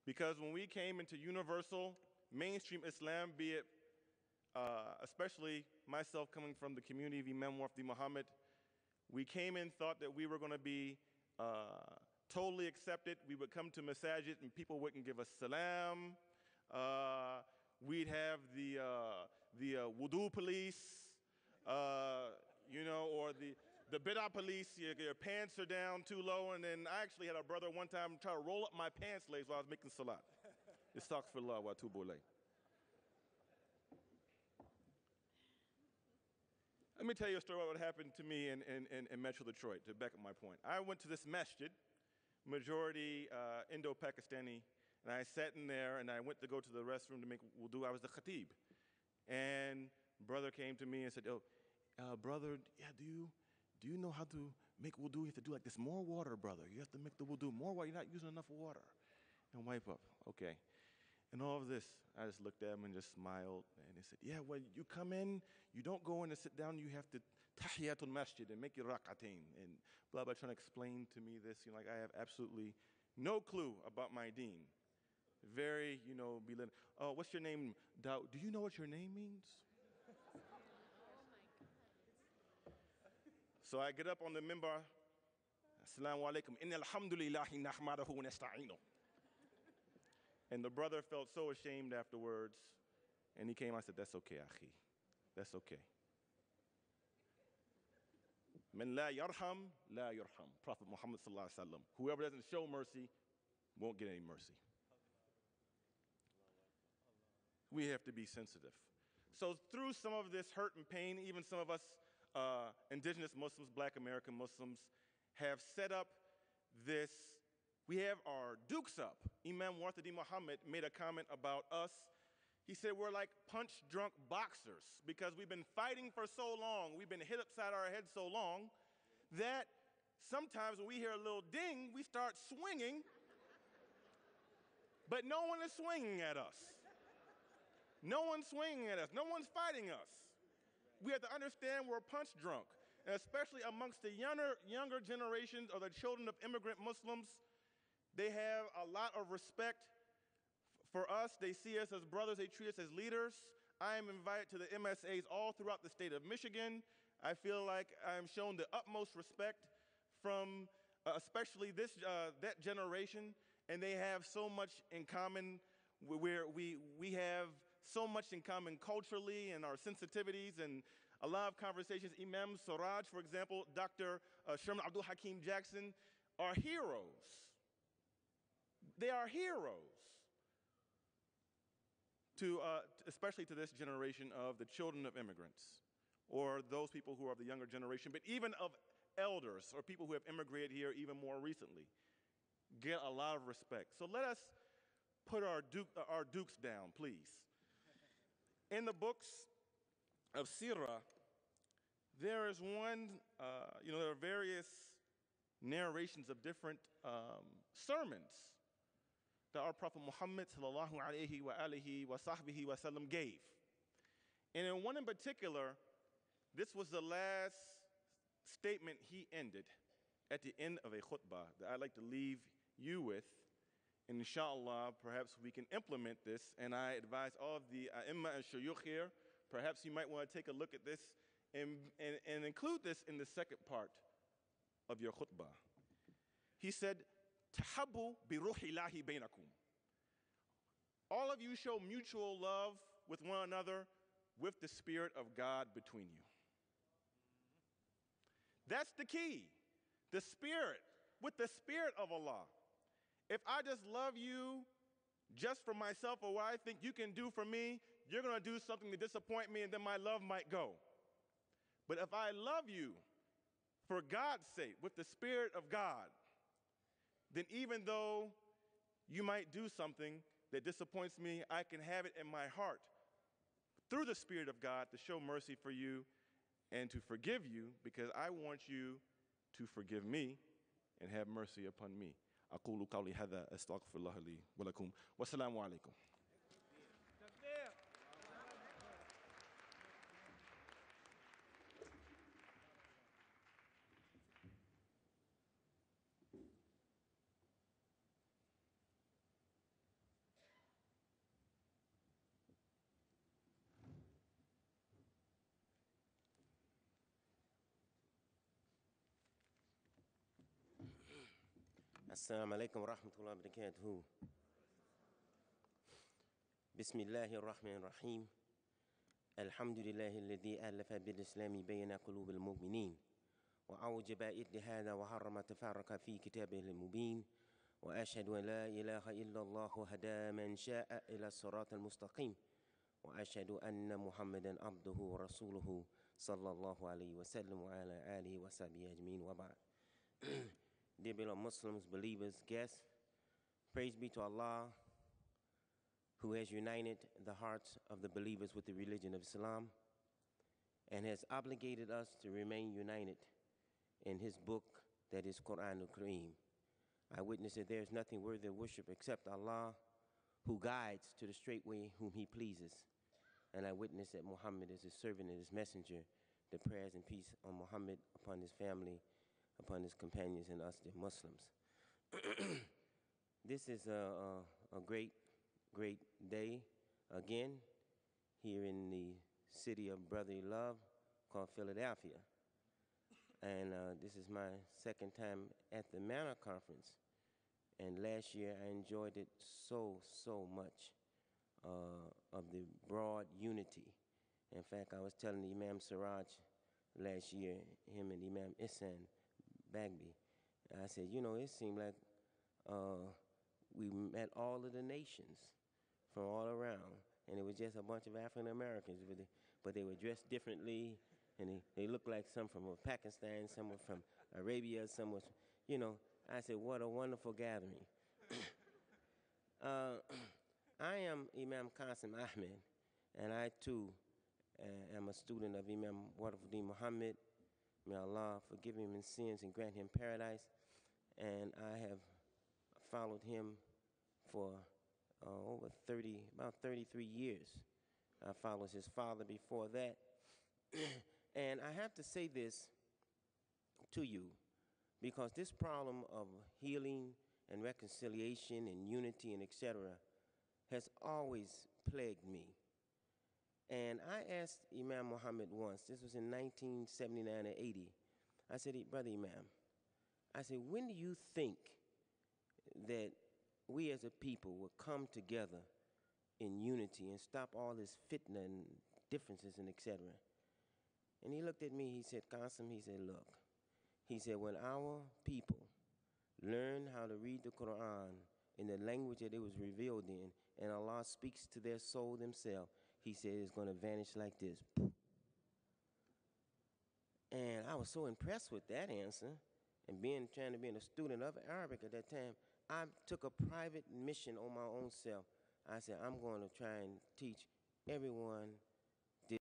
Because when we came into universal mainstream Islam, be it especially myself coming from the community of Imam Wafdi Muhammad, we came in thought that we were going to be totally accepted. We would come to masajid and people wouldn't give us salam. We'd have the wudu police, or the bid'ah police. Your pants are down too low. And then I actually had a brother one time try to roll up my pants legs while I was making salat. Astaghfirullah wa atubu ilayh. Let me tell you a story about what happened to me in Metro Detroit, to back up my point. I went to this masjid, majority Indo-Pakistani, and I sat in there and I went to go to the restroom to make wudu. I was the khatib. And brother came to me and said, brother, yeah, do you know how to make wudu? You have to do like this, more water, brother. You have to make the wudu more water. You're not using enough water. And wipe up, okay. And all of this, I just looked at him and just smiled. And he said, yeah, well, you come in, you don't go in and sit down, you have to tahiyatul masjid and make your rak'atain. And blah, blah, trying to explain to me this. Like I have absolutely no clue about my deen. Very, belittling. Oh, what's your name? Dawud. Do you know what your name means? Oh my God. So I get up on the minbar. Assalamu alaikum. Inna alhamdulillahi nahmadahu wa nasta'inu. And the brother felt so ashamed afterwards. And he came, I said, that's okay, akhi. That's okay. Man la yarham, la yarham. Prophet Muhammad sallallahu alaihi wasallam. Whoever doesn't show mercy won't get any mercy. We have to be sensitive. So through some of this hurt and pain, even some of us indigenous Muslims, black American Muslims, have set up this. We have our dukes up. Imam Wafdi Muhammad made a comment about us. He said we're like punch-drunk boxers because we've been fighting for so long, we've been hit upside our head so long, that sometimes when we hear a little ding, we start swinging, but no one is swinging at us. No one's swinging at us. No one's fighting us. We have to understand we're punch-drunk, and especially amongst the younger generations or the children of immigrant Muslims. They have a lot of respect for us. They see us as brothers. They treat us as leaders. I am invited to the MSAs all throughout the state of Michigan. I feel like I am shown the utmost respect from especially that generation, and they have so much in common. Where we have so much in common culturally and our sensitivities and a lot of conversations. Imam Siraj, for example, Dr. Sherman Abdul Hakim Jackson are heroes. They are heroes, especially to this generation of the children of immigrants, or those people who are of the younger generation, but even of elders or people who have immigrated here even more recently, get a lot of respect. So let us put our dukes down, please. In the books of Sirah, there is one, there are various narrations of different sermons that our Prophet Muhammad sallallahu alayhi wa alihi wa sahbihi wa sallam gave. And in one in particular, this was the last statement he ended at the end of a khutbah that I'd like to leave you with. And inshallah, perhaps we can implement this. And I advise all of the a'imma and shuyukh here, perhaps you might want to take a look at this and include this in the second part of your khutbah. He said, Tahabbu bi ruhillahi bainakum. All of you show mutual love with one another with the Spirit of God between you. That's the key. The Spirit, with the Spirit of Allah. If I just love you just for myself or what I think you can do for me, you're going to do something to disappoint me and then my love might go. But if I love you for God's sake, with the Spirit of God, then even though you might do something that disappoints me, I can have it in my heart through the Spirit of God to show mercy for you and to forgive you, because I want you to forgive me and have mercy upon me. أقول قولي هذا أستغفر الله لي ولكم والسلام عليكم. السلام عليكم ورحمة الله وبركاته. بسم الله الرحمن الرحيم. الحمد لله الذي ألف بالإسلام بين قلوب المؤمنين وأوجب إتحادا وحرم تفرق في كتابه المبين وأشهد أن لا إله إلا الله هدى من شاء إلى الصراط المستقيم وأشهد أن محمدا عبده ورسوله صلى الله عليه وسلم وعلى آله وصحبه أجمعين وبعد. Dear beloved Muslims, believers, guests, praise be to Allah who has united the hearts of the believers with the religion of Islam and has obligated us to remain united in his book, that is Quran al-Kareem. I witness that there is nothing worthy of worship except Allah, who guides to the straight way whom he pleases. And I witness that Muhammad is his servant and his messenger. The prayers and peace on Muhammad, upon his family, upon his companions, and us, the Muslims. This is a great day again here in the city of brotherly love called Philadelphia. And this is my second time at the Manor Conference. And last year I enjoyed it so much of the broad unity. In fact, I was telling Imam Siraj last year, him and Imam Ihsan Bagby, I said, you know, it seemed like we met all of the nations from all around, and it was just a bunch of African Americans, but they were dressed differently, and they looked like some from Pakistan, some were from Arabia, some was, you know. I said, what a wonderful gathering. I am Imam Qasim Ahmed, and I too am a student of Imam Wafiquddin Muhammad. May Allah forgive him his sins and grant him paradise. And I have followed him for about 33 years. I followed his father before that. And I have to say this to you, because this problem of healing and reconciliation and unity and etc. has always plagued me. And I asked Imam Muhammad once, this was in 1979 or 80, I said, Brother Imam, I said, when do you think that we as a people will come together in unity and stop all this fitna and differences and etc.? And he looked at me, he said, Qasim, he said, look, he said, when our people learn how to read the Quran in the language that it was revealed in, and Allah speaks to their soul themselves, he said it's going to vanish like this. And I was so impressed with that answer, and trying to be a student of Arabic at that time, I took a private mission on my own self. I said, I'm going to try and teach everyone